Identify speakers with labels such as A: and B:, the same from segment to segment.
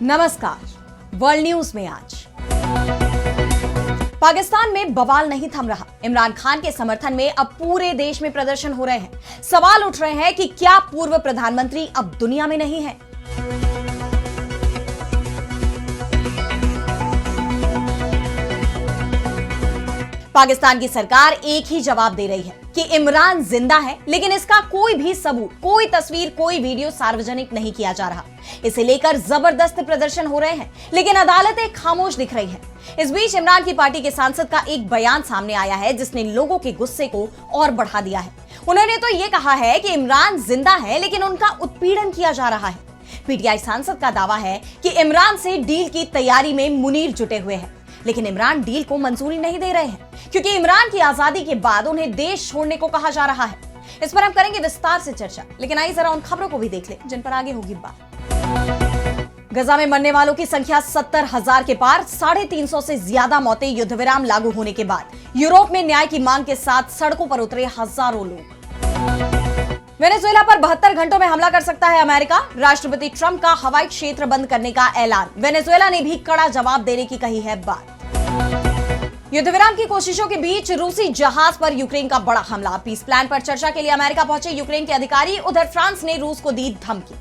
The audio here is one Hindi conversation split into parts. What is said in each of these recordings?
A: नमस्कार। वर्ल्ड न्यूज में आज पाकिस्तान में बवाल नहीं थम रहा। इमरान खान के समर्थन में अब पूरे देश में प्रदर्शन हो रहे हैं। सवाल उठ रहे हैं कि क्या पूर्व प्रधानमंत्री अब दुनिया में नहीं है। पाकिस्तान की सरकार एक ही जवाब दे रही है कि इमरान जिंदा है, लेकिन इसका कोई भी सबूत, कोई तस्वीर, कोई वीडियो सार्वजनिक नहीं किया जा रहा। इसे लेकर जबरदस्त प्रदर्शन हो रहे हैं, लेकिन अदालतें खामोश दिख रही है। इस बीच इमरान की पार्टी के सांसद का एक बयान सामने आया है जिसने लोगों के गुस्से को और बढ़ा दिया है। उन्होंने तो ये कहा है कि इमरान जिंदा है, लेकिन उनका उत्पीड़न किया जा रहा है। पीटीआई सांसद का दावा है कि इमरान से डील की तैयारी में मुनीर जुटे हुए हैं, लेकिन इमरान डील को मंजूरी नहीं दे रहे हैं क्योंकि इमरान की आजादी के बाद उन्हें देश छोड़ने को कहा जा रहा है। इस पर हम करेंगे विस्तार से चर्चा, लेकिन आइए जरा उन खबरों को भी देख लें जिन पर आगे होगी बात। गजा में मरने वालों की संख्या 70,000 के पार, 350 से ज्यादा मौतें युद्ध विराम लागू होने के बाद। यूरोप में न्याय की मांग के साथ सड़कों पर उतरे हजारों लोग। वेनेजुएला पर 72 घंटों में हमला कर सकता है अमेरिका। राष्ट्रपति ट्रंप का हवाई क्षेत्र बंद करने का ऐलान। वेनेजुएला ने भी कड़ा जवाब देने की कही है बात। युद्ध विराम की कोशिशों के बीच रूसी जहाज पर यूक्रेन का बड़ा हमला। पीस प्लान पर चर्चा के लिए अमेरिका पहुंचे यूक्रेन के अधिकारी। उधर फ्रांस ने रूस को दी धमकी।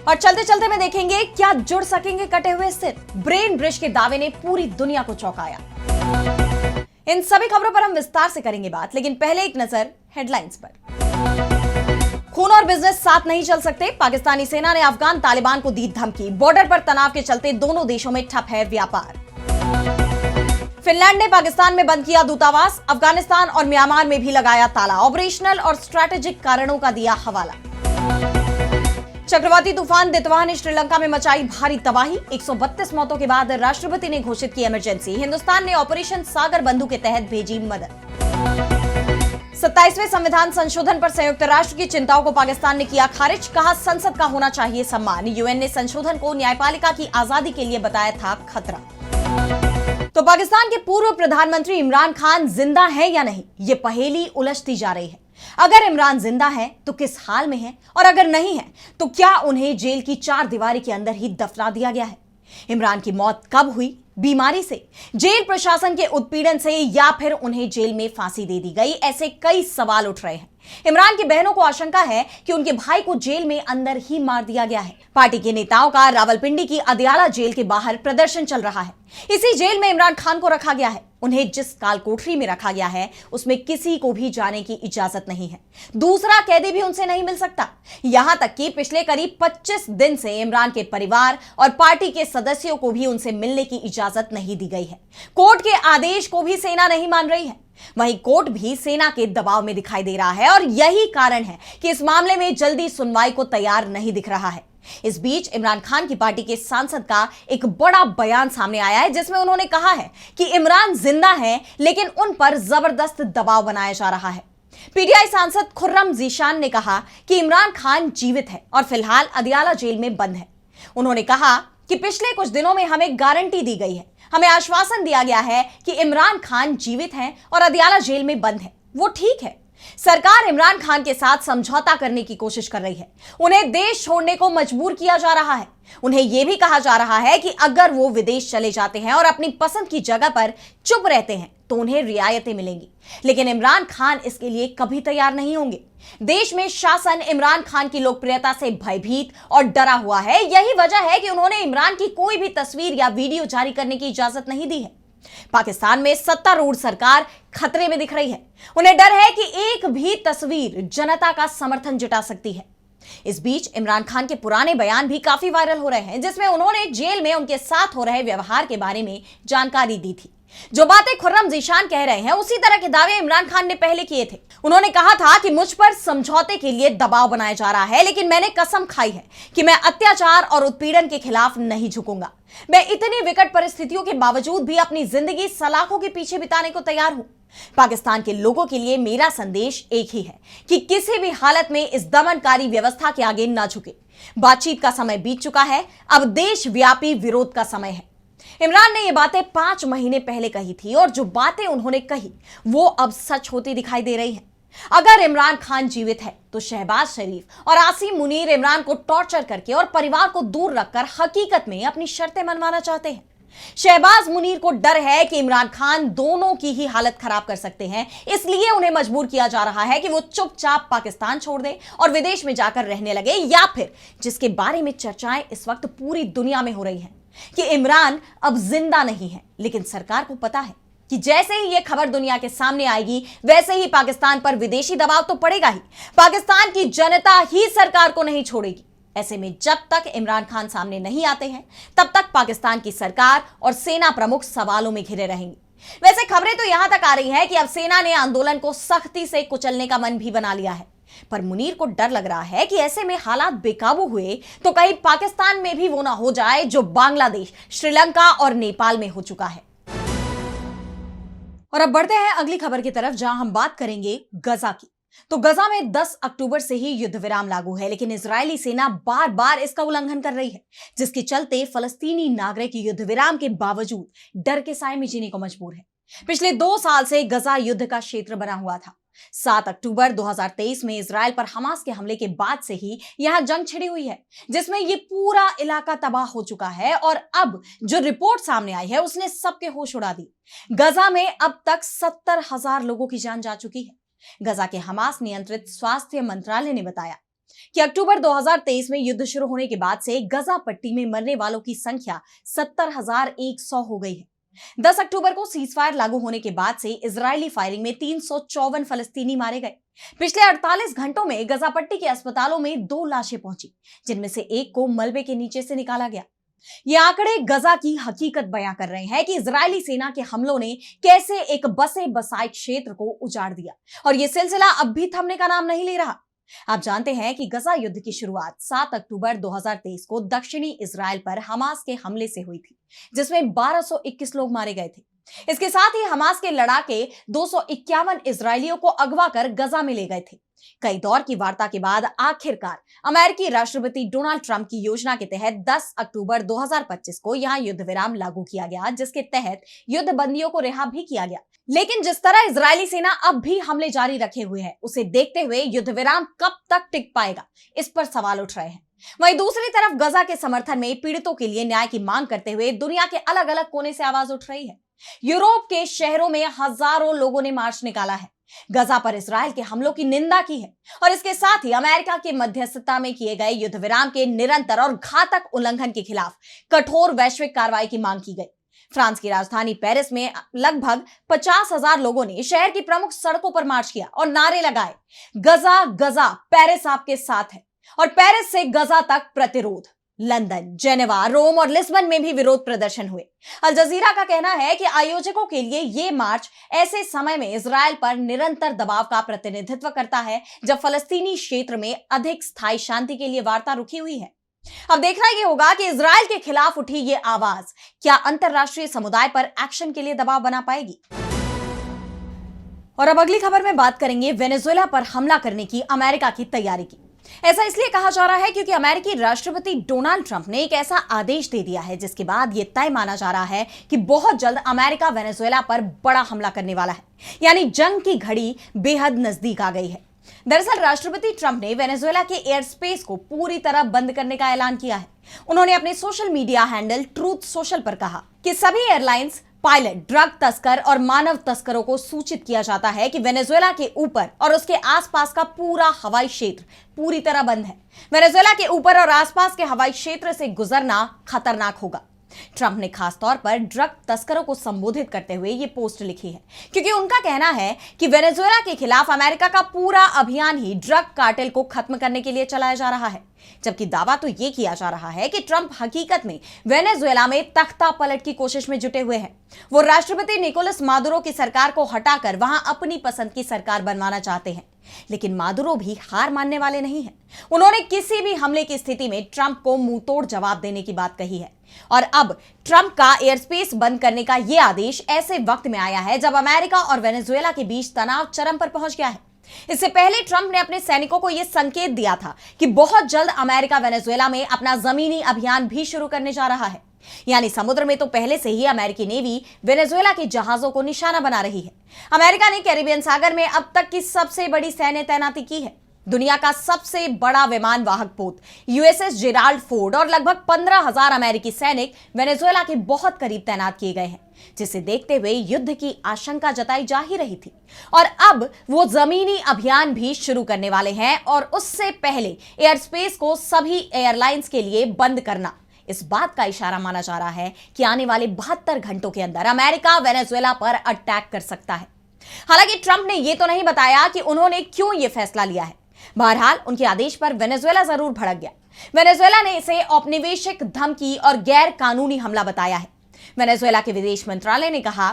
A: और चलते चलते में देखेंगे क्या जुड़ सकेंगे कटे हुए सिर। ब्रेन ब्रिज के दावे ने पूरी दुनिया को चौंकाया। इन सभी खबरों पर हम विस्तार से करेंगे बात, लेकिन पहले एक नजर हेडलाइंस पर। खून और बिजनेस साथ नहीं चल सकते। पाकिस्तानी सेना ने अफगान तालिबान को दी धमकी। बॉर्डर पर तनाव के चलते दोनों देशों में ठप है व्यापार। फिनलैंड ने पाकिस्तान में बंद किया दूतावास। अफगानिस्तान और म्यांमार में भी लगाया ताला। ऑपरेशनल और स्ट्रैटेजिक कारणों का दिया हवाला। चक्रवाती तूफान दितवाह ने श्रीलंका में मचाई भारी तबाही। 132 मौतों के बाद राष्ट्रपति ने घोषित की इमरजेंसी। हिंदुस्तान ने ऑपरेशन सागर बंधु के तहत भेजी मदद। 27वें संविधान संशोधन पर संयुक्त राष्ट्र की चिंताओं को पाकिस्तान ने किया खारिज। कहा संसद का होना चाहिए सम्मान। यूएन ने संशोधन को न्यायपालिका की आजादी के लिए बताया था खतरा। तो पाकिस्तान के पूर्व प्रधानमंत्री इमरान खान जिंदा है या नहीं, ये पहेली उलझती जा रही है। अगर इमरान जिंदा है तो किस हाल में है, और अगर नहीं है तो क्या उन्हें जेल की 4 दीवारी के अंदर ही दफना दिया गया है। इमरान की मौत कब हुई? बीमारी से, जेल प्रशासन के उत्पीड़न से, या फिर उन्हें जेल में फांसी दे दी गई? ऐसे कई सवाल उठ रहे हैं। इमरान की बहनों को आशंका है कि उनके भाई को जेल में अंदर ही मार दिया गया है। पार्टी के नेताओं का रावलपिंडी की अदयाला जेल के बाहर प्रदर्शन चल रहा है। इसी जेल में इमरान खान को रखा गया है। उन्हें जिस काल कोठरी में रखा गया है उसमें किसी को भी जाने की इजाजत नहीं है। दूसरा कैदी भी उनसे नहीं मिल सकता। यहां तक कि पिछले करीब 25 दिन से इमरान के परिवार और पार्टी के सदस्यों को भी उनसे मिलने की इजाजत नहीं दी गई है। कोर्ट के आदेश को भी सेना नहीं मान रही है। वहीं कोर्ट भी सेना के दबाव में दिखाई दे रहा है, और यही कारण है कि इस मामले में जल्दी सुनवाई को तैयार नहीं दिख रहा है। इस बीच इमरान खान की पार्टी के सांसद का एक बड़ा बयान सामने आया है जिसमें उन्होंने कहा है कि इमरान जिंदा है, लेकिन उन पर जबरदस्त दबाव बनाया जा रहा है। पीटीआई सांसद खुर्रम जीशान ने कहा कि इमरान खान जीवित है और फिलहाल अदयाला जेल में बंद है। उन्होंने कहा कि पिछले कुछ दिनों में हमें गारंटी दी गई है, हमें आश्वासन दिया गया है कि इमरान खान जीवित हैं और अदयाला जेल में बंद है। वो ठीक है। सरकार इमरान खान के साथ समझौता करने की कोशिश कर रही है। उन्हें देश छोड़ने को मजबूर किया जा रहा है। उन्हें यह भी कहा जा रहा है कि अगर वो विदेश चले जाते हैं और अपनी पसंद की जगह पर चुप रहते हैं तो उन्हें रियायतें मिलेंगी, लेकिन इमरान खान इसके लिए कभी तैयार नहीं होंगे। देश में शासन इमरान खान की लोकप्रियता से भयभीत और डरा हुआ है। यही वजह है कि उन्होंने इमरान की कोई भी तस्वीर या वीडियो जारी करने की इजाजत नहीं दी है। पाकिस्तान में सत्तारूढ़ सरकार खतरे में दिख रही है। उन्हें डर है कि एक भी तस्वीर जनता का समर्थन जुटा सकती है। इस बीच इमरान खान के पुराने बयान भी काफी वायरल हो रहे हैं, जिसमें उन्होंने जेल में उनके साथ हो रहे व्यवहार के बारे में जानकारी दी थी। जो बातें खुर्रम जीशान कह रहे हैं उसी तरह के दावे इमरान खान ने पहले किए थे। उन्होंने कहा था कि मुझ पर समझौते के लिए दबाव बनाया जा रहा है, लेकिन मैंने कसम खाई है कि मैं अत्याचार और उत्पीड़न के खिलाफ नहीं झुकूंगा। मैं इतनी विकट परिस्थितियों के बावजूद भी अपनी जिंदगी सलाखों के पीछे बिताने को तैयार हूं। पाकिस्तान के लोगों के लिए मेरा संदेश एक ही है कि किसी भी हालत में इस दमनकारी व्यवस्था के आगे ना झुके। बातचीत का समय बीत चुका है, अब देशव्यापी विरोध का समय है। इमरान ने ये बातें 5 महीने पहले कही थी, और जो बातें उन्होंने कही वो अब सच होती दिखाई दे रही है। अगर इमरान खान जीवित है तो शहबाज शरीफ और आसिम मुनीर इमरान को टॉर्चर करके और परिवार को दूर रखकर हकीकत में अपनी शर्तें मनवाना चाहते हैं। शहबाज मुनीर को डर है कि इमरान खान दोनों की ही हालत खराब कर सकते हैं, इसलिए उन्हें मजबूर किया जा रहा है कि वो चुपचाप पाकिस्तान छोड़ दें और विदेश में जाकर रहने लगे, या फिर जिसके बारे में चर्चाएं इस वक्त पूरी दुनिया में हो रही हैं कि इमरान अब जिंदा नहीं है। लेकिन सरकार को पता है कि जैसे ही यह खबर दुनिया के सामने आएगी वैसे ही पाकिस्तान पर विदेशी दबाव तो पड़ेगा ही, पाकिस्तान की जनता ही सरकार को नहीं छोड़ेगी। ऐसे में जब तक इमरान खान सामने नहीं आते हैं तब तक पाकिस्तान की सरकार और सेना प्रमुख सवालों में घिरे रहेंगे। वैसे खबरें तो यहां तक आ रही हैं कि अब सेना ने आंदोलन को सख्ती से कुचलने का मन भी बना लिया है, पर मुनीर को डर लग रहा है कि ऐसे में हालात बेकाबू हुए तो कहीं पाकिस्तान में भी वो ना हो जाए जो बांग्लादेश, श्रीलंका और नेपाल में हो चुका है। और अब बढ़ते हैं अगली खबर की तरफ, जहां हम बात करेंगे गजा की। तो गजा में 10 अक्टूबर से ही युद्ध विराम लागू है, लेकिन इजरायली सेना बार बार इसका उल्लंघन कर रही है, जिसके चलते फलस्तीनी नागरिक युद्ध विराम के बावजूद डर के साए में जीने को मजबूर है। पिछले 2 साल से गजा युद्ध का क्षेत्र बना हुआ था। 7 अक्टूबर 2023 में इजराइल पर हमास के हमले के बाद से ही यहां जंग छिड़ी हुई है, जिसमें ये पूरा इलाका तबाह हो चुका है और अब जो रिपोर्ट सामने आई है उसने सबके होश उड़ा दी। गजा में अब तक 70,000 लोगों की जान जा चुकी है। गजा के हमास नियंत्रित स्वास्थ्य मंत्रालय ने बताया कि अक्टूबर 2023 में युद्ध शुरू होने के बाद से गजा पट्टी में मरने वालों की संख्या 70,100 हो गई है। 10 अक्टूबर को सीजफायर लागू होने के बाद से इजरायली फायरिंग में 354 फलस्तीनी मारे गए। पिछले 48 घंटों में गजा पट्टी के अस्पतालों में 2 लाशें पहुंची, जिनमें से एक को मलबे के नीचे से निकाला गया। ये आंकड़े गजा की हकीकत बयां कर रहे हैं कि इजरायली सेना के हमलों ने कैसे एक बसे बसाए क्षेत्र को उजाड़ दिया, और यह सिलसिला अब भी थमने का नाम नहीं ले रहा। आप जानते हैं कि गजा युद्ध की शुरुआत 7 अक्टूबर 2023 को दक्षिणी इजराइल पर हमास के हमले से हुई थी, जिसमें 1221 लोग मारे गए थे। इसके साथ ही हमास के लड़ाके 251 इजरायलियों को अगवा कर गजा में ले गए थे। कई दौर की वार्ता के बाद आखिरकार अमेरिकी राष्ट्रपति डोनाल्ड ट्रंप की योजना के तहत 10 अक्टूबर 2025 को यहां युद्ध विराम लागू किया गया, जिसके तहत युद्ध बंदियों को रिहा भी किया गया। लेकिन जिस तरह इजरायली सेना अब भी हमले जारी रखे हुए है, उसे देखते हुए युद्ध विराम कब तक टिक पाएगा, इस पर सवाल उठ रहे हैं। वहीं दूसरी तरफ गजा के समर्थन में पीड़ितों के लिए न्याय की मांग करते हुए दुनिया के अलग अलग कोने से आवाज उठ रही है। यूरोप के शहरों में हजारों लोगों ने मार्च निकाला है, गजा पर इजराइल के हमलों की निंदा की है और इसके साथ ही अमेरिका की मध्यस्थता में किए गए युद्ध विराम के निरंतर और घातक उल्लंघन के खिलाफ कठोर वैश्विक कार्रवाई की मांग की गई। फ्रांस की राजधानी पेरिस में लगभग 50,000 लोगों ने शहर की प्रमुख सड़कों पर मार्च किया और नारे लगाए, गजा गजा, पेरिस आपके साथ है। और पेरिस से गजा तक प्रतिरोध। लंदन, जेनेवा, रोम और लिस्बन में भी विरोध प्रदर्शन हुए। अल जजीरा का कहना है कि आयोजकों के लिए यह मार्च ऐसे समय में इजराइल पर निरंतर दबाव का प्रतिनिधित्व करता है जब फलस्तीनी क्षेत्र में अधिक स्थायी शांति के लिए वार्ता रुकी हुई है। अब देखना यह होगा कि इजराइल के खिलाफ उठी ये आवाज क्या अंतरराष्ट्रीय समुदाय पर एक्शन के लिए दबाव बना पाएगी। और अब अगली खबर में बात करेंगे वेनेजुएला पर हमला करने की अमेरिका की तैयारी की। ऐसा इसलिए कहा जा रहा है क्योंकि अमेरिकी राष्ट्रपति डोनाल्ड ट्रंप ने एक ऐसा आदेश दे दिया है जिसके बाद यह तय माना जा रहा है कि बहुत जल्द अमेरिका वेनेजुएला पर बड़ा हमला करने वाला है, यानी जंग की घड़ी बेहद नजदीक आ गई है। दरअसल राष्ट्रपति ट्रंप ने वेनेजुएला के एयर स्पेस को पूरी तरह बंद करने का ऐलान किया है। उन्होंने अपने social media handle truth social पर कहा कि सभी एयरलाइंस, पायलट, ड्रग तस्कर और मानव तस्करों को सूचित किया जाता है कि वेनेजुएला के ऊपर और उसके आसपास का पूरा हवाई क्षेत्र पूरी तरह बंद है। वेनेजुएला के ऊपर और आसपास के हवाई क्षेत्र से गुजरना खतरनाक होगा। ट्रंप ने खास तौर पर ड्रग तस्करों को संबोधित करते हुए ये पोस्ट लिखी है, क्योंकि उनका कहना है कि वेनेजुएला के खिलाफ अमेरिका का पूरा अभियान ही ड्रग कार्टेल को खत्म करने के लिए चलाया जा रहा है। जबकि दावा तो ये किया जा रहा है कि ट्रंप हकीकत में वेनेजुएला में तख्ता पलट की कोशिश में जुटे हुए हैं। वो राष्ट्रपति निकोलस मादुरो की सरकार को हटाकर वहां अपनी पसंद की सरकार बनवाना चाहते हैं, लेकिन मादुरो भी हार मानने वाले नहीं हैं। उन्होंने किसी भी हमले की स्थिति में ट्रंप को मुंहतोड़ जवाब देने की बात कही है। और अब ट्रंप का एयर स्पेस बंद करने का यह आदेश ऐसे वक्त में आया है जब अमेरिका और वेनेजुएला के बीच तनाव चरम पर पहुंच गया है। इससे पहले ट्रंप ने अपने सैनिकों को यह संकेत दिया था कि बहुत जल्द अमेरिका वेनेजुएला में अपना जमीनी अभियान भी शुरू करने जा रहा है। यानी समुद्र में तो पहले से ही अमेरिकी नेवी वेनेजुएला के जहाजों को निशाना बना रही है। अमेरिका ने कैरिबियन सागर में अब तक की सबसे बड़ी सैन्य तैनाती की है। दुनिया का सबसे बड़ा विमान वाहक पोत यूएसएस जेराल्ड फोर्ड और लगभग 15,000 अमेरिकी सैनिक वेनेजुएला के बहुत करीब तैनात किए गए हैं, जिसे देखते हुए युद्ध की आशंका जताई जा ही रही थी। और अब वो जमीनी अभियान भी शुरू करने वाले हैं और उससे पहले एयर स्पेस को सभी एयरलाइंस के लिए बंद करना इस बात का इशारा माना जा रहा है कि आने वाले 72 घंटों के अंदर अमेरिका वेनेजुएला पर अटैक कर सकता है। हालांकि ट्रंप ने यह तो नहीं बताया कि उन्होंने क्यों यह फैसला लिया है। बहरहाल उनके आदेश पर वेनेजुएला जरूर भड़क गया। वेनेजुएला ने इसे औपनिवेशिक धमकी और गैर कानूनी हमला बताया है। वेनेजुएला के विदेश मंत्रालय ने कहा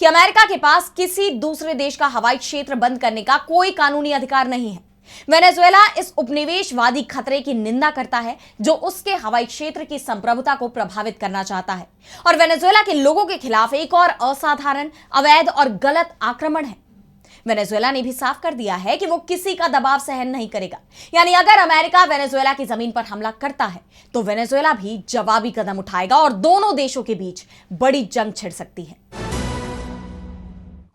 A: कि अमेरिका के पास किसी दूसरे देश का हवाई क्षेत्र बंद करने का कोई कानूनी अधिकार नहीं है। वेनेजुएला इस उपनिवेशवादी खतरे की निंदा करता है जो उसके हवाई क्षेत्र की संप्रभुता को प्रभावित करना चाहता है और वेनेजुएला के लोगों के खिलाफ एक और असाधारण, अवैध और गलत आक्रमण है। वेनेजुएला ने भी साफ कर दिया है कि वो किसी का दबाव सहन नहीं करेगा। यानी अगर अमेरिका वेनेजुएला की जमीन पर हमला करता है तो वेनेजुएला भी जवाबी कदम उठाएगा और दोनों देशों के बीच बड़ी जंग छिड़ सकती है।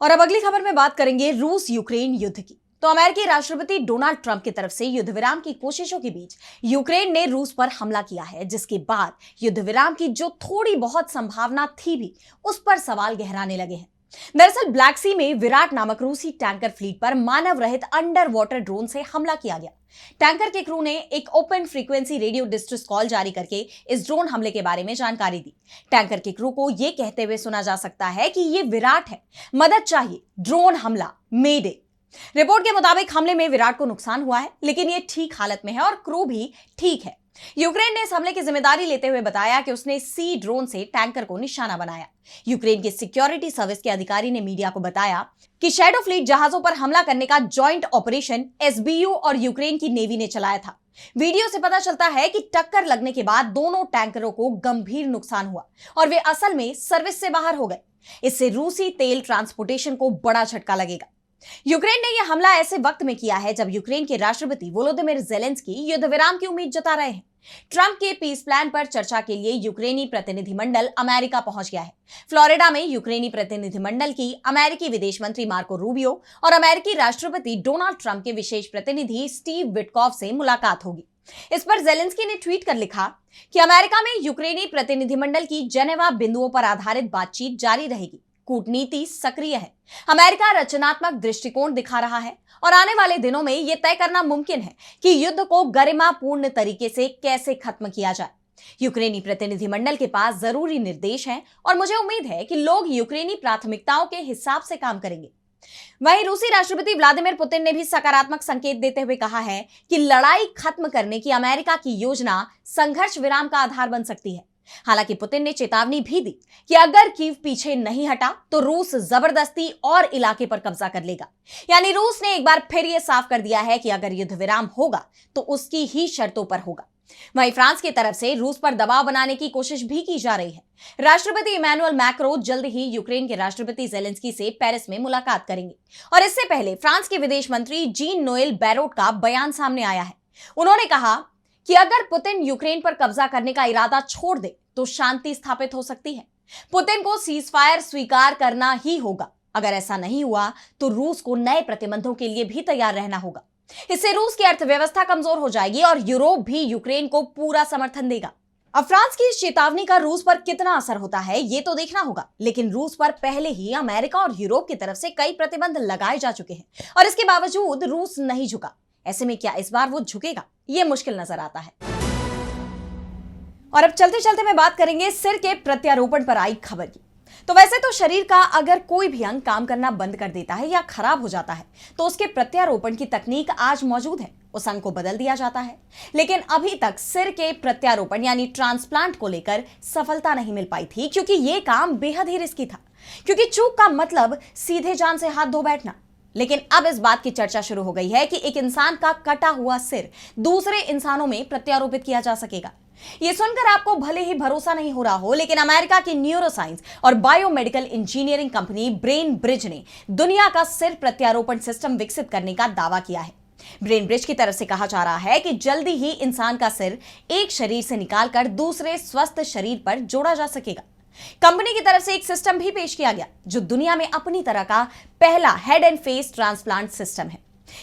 A: और अब अगली खबर में बात करेंगे रूस यूक्रेन युद्ध की। तो अमेरिकी राष्ट्रपति डोनाल्ड ट्रंप की तरफ से युद्ध विराम की कोशिशों के बीच यूक्रेन ने रूस पर हमला किया है, जिसके बाद युद्ध विराम की जो थोड़ी बहुत संभावना थी भी उस पर सवाल गहराने लगे हैं। दरअसल ब्लैक सी में विराट नामक रूसी टैंकर फ्लीट पर मानव रहित अंडर वाटर ड्रोन से हमला किया गया। टैंकर के क्रू ने एक open frequency radio distress call जारी करके इस ड्रोन हमले के बारे में जानकारी दी। टैंकर के क्रू को यह कहते हुए सुना जा सकता है कि यह विराट है, मदद चाहिए, ड्रोन हमला, मेडे। रिपोर्ट के मुताबिक हमले में विराट को नुकसान हुआ है, लेकिन यह ठीक हालत में है और क्रू भी ठीक है। यूक्रेन ने इस हमले की जिम्मेदारी लेते हुए बताया कि उसने सी ड्रोन से टैंकर को निशाना बनाया। यूक्रेन के सिक्योरिटी सर्विस के अधिकारी ने मीडिया को बताया कि शैडो फ्लीट जहाजों पर हमला करने का जॉइंट ऑपरेशन एसबीयू और यूक्रेन की नेवी ने चलाया था। वीडियो से पता चलता है कि टक्कर लगने के बाद दोनों टैंकरों को गंभीर नुकसान हुआ और वे असल में सर्विस से बाहर हो गए। इससे रूसी तेल ट्रांसपोर्टेशन को बड़ा झटका लगेगा। यूक्रेन ने यह हमला ऐसे वक्त में किया है जब यूक्रेन के राष्ट्रपति वोलोदिमिर ज़ेलेंस्की युद्ध विराम की उम्मीद जता रहे हैं। ट्रंप के पीस प्लान पर चर्चा के लिए यूक्रेनी प्रतिनिधिमंडल अमेरिका पहुंच गया है। फ्लोरिडा में यूक्रेनी प्रतिनिधिमंडल की अमेरिकी विदेश मंत्री मार्को रूबियो और अमेरिकी राष्ट्रपति डोनाल्ड ट्रंप के विशेष प्रतिनिधि स्टीव विटकॉफ से मुलाकात होगी। इस पर ज़ेलेंस्की ने ट्वीट कर लिखा कि अमेरिका में यूक्रेनी प्रतिनिधिमंडल की जेनेवा बिंदुओं पर आधारित बातचीत जारी रहेगी। कूटनीति सक्रिय है, अमेरिका रचनात्मक दृष्टिकोण दिखा रहा है और आने वाले दिनों में यह तय करना मुमकिन है कि युद्ध को गरिमापूर्ण तरीके से कैसे खत्म किया जाए। यूक्रेनी प्रतिनिधिमंडल के पास जरूरी निर्देश हैं और मुझे उम्मीद है कि लोग यूक्रेनी प्राथमिकताओं के हिसाब से काम करेंगे। वहीं रूसी राष्ट्रपति व्लादिमीर पुतिन ने भी सकारात्मक संकेत देते हुए कहा है कि लड़ाई खत्म करने की अमेरिका की योजना संघर्ष विराम का आधार बन सकती है। हालांकि पुतिन ने चेतावनी भी दी कि अगर कीव पीछे नहीं हटा तो रूस जबरदस्ती और इलाके पर कब्जा कर लेगा। यानी रूस ने एक बार फिर यह साफ कर दिया है कि अगर युद्ध विराम होगा तो उसकी ही शर्तों पर होगा। वहीं फ्रांस की तरफ से रूस पर दबाव बनाने की कोशिश भी की जा रही है। राष्ट्रपति इमैनुअल मैक्रो जल्द ही यूक्रेन के राष्ट्रपति ज़ेलेंस्की से पेरिस में मुलाकात करेंगे और इससे पहले फ्रांस के विदेश मंत्री जीन नोएल बैरोट का बयान सामने आया है। उन्होंने कहा कि अगर पुतिन यूक्रेन पर कब्जा करने का इरादा छोड़ दे तो शांति स्थापित हो सकती है। पुतिन को सीजफायर स्वीकार करना ही होगा। अगर ऐसा नहीं हुआ तो रूस को नए प्रतिबंधों के लिए भी तैयार रहना होगा। इससे रूस की अर्थव्यवस्था कमजोर हो जाएगी और यूरोप भी यूक्रेन को पूरा समर्थन देगा। अब फ्रांस की इस चेतावनी का रूस पर कितना असर होता है ये तो देखना होगा, लेकिन रूस पर पहले ही अमेरिका और यूरोप की तरफ से कई प्रतिबंध लगाए जा चुके हैं और इसके बावजूद रूस नहीं झुका। ऐसे में क्या इस बार वो झुकेगा, ये मुश्किल नजर आता है। और अब चलते चलते मैं बात करेंगे सिर के प्रत्यारोपण पर आई खबर की। तो वैसे तो शरीर का अगर कोई भी अंग काम करना बंद कर देता है या खराब हो जाता है तो उसके प्रत्यारोपण की तकनीक आज मौजूद है, उस अंग को बदल दिया जाता है। लेकिन अभी तक सिर के प्रत्यारोपण यानी ट्रांसप्लांट को लेकर सफलता नहीं मिल पाई थी, क्योंकि यह काम बेहद ही रिस्की था, क्योंकि चूक का मतलब सीधे जान से हाथ धो बैठना। लेकिन अब इस बात की चर्चा शुरू हो गई है कि एक इंसान का कटा हुआ सिर दूसरे इंसानों में प्रत्यारोपित किया जा सकेगा। यह सुनकर आपको भले ही भरोसा नहीं हो रहा हो, लेकिन अमेरिका की न्यूरोसाइंस और biomedical engineering company brain bridge ने दुनिया का सिर प्रत्यारोपण सिस्टम विकसित करने का दावा किया है। ब्रेन ब्रिज की तरफ से कहा जा रहा है कि जल्दी ही इंसान का सिर एक शरीर से निकालकर दूसरे स्वस्थ शरीर पर जोड़ा जा सकेगा। कंपनी की तरफ से एक सिस्टम भी पेश किया गया जो दुनिया में अपनी तरह का पहला head and face transplant system है।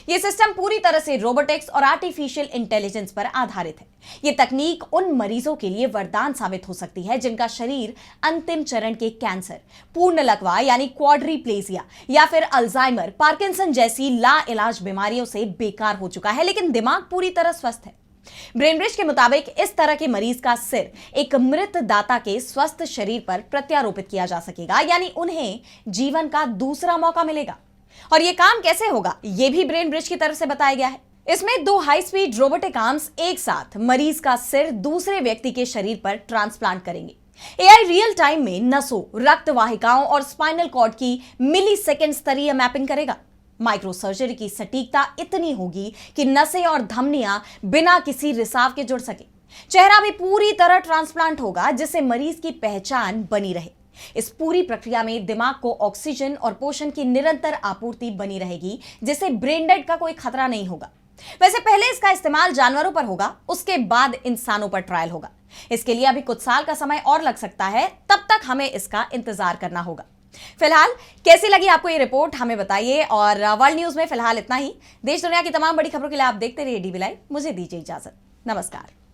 A: यह सिस्टम पूरी तरह से रोबोटिक्स और आर्टिफिशियल इंटेलिजेंस पर आधारित है। यह तकनीक उन मरीजों के लिए वरदान साबित हो सकती है जिनका शरीर अंतिम चरण के कैंसर, पूर्ण लकवा यानी क्वाड्रीप्लेजिया या फिर अल्जाइमर, पार्किंसन जैसी लाइलाज बीमारियों से बेकार हो चुका है, लेकिन दिमाग पूरी तरह स्वस्थ है। ब्रेन ब्रिज के मुताबिक इस तरह के मरीज का सिर एक मृत दाता के स्वस्थ शरीर पर प्रत्यारोपित किया जा सकेगा, यानी उन्हें जीवन का दूसरा मौका मिलेगा। और यह काम कैसे होगा, यह भी ब्रेन ब्रिज की तरफ से बताया गया है। इसमें 2 हाई स्पीड रोबोटिक आर्म्स एक साथ मरीज का सिर दूसरे व्यक्ति के शरीर पर ट्रांसप्लांट करेंगे। एआई रियल टाइम में नसों, रक्त वाहिकाओं और स्पाइनल कॉर्ड की मिली सेकेंड स्तरीय मैपिंग करेगा। माइक्रो सर्जरी की सटीकता इतनी होगी कि नसें और धमनियां बिना किसी रिसाव के जुड़ सके। चेहरा भी पूरी तरह ट्रांसप्लांट होगा जिससे मरीज की पहचान बनी रहे। इस पूरी प्रक्रिया में दिमाग को ऑक्सीजन और पोषण की निरंतर आपूर्ति बनी रहेगी, जिससे ब्रेन डेड का कोई खतरा नहीं होगा। वैसे पहले इसका इस्तेमाल जानवरों पर होगा, उसके बाद इंसानों पर ट्रायल होगा। इसके लिए अभी कुछ साल का समय और लग सकता है, तब तक हमें इसका इंतजार करना होगा। फिलहाल कैसी लगी आपको ये रिपोर्ट, हमें बताइए। और वर्ल्ड न्यूज में फिलहाल इतना ही। देश दुनिया की तमाम बड़ी खबरों के लिए आप देखते रहिए डीवी लाइव। मुझे दीजिए इजाजत। नमस्कार।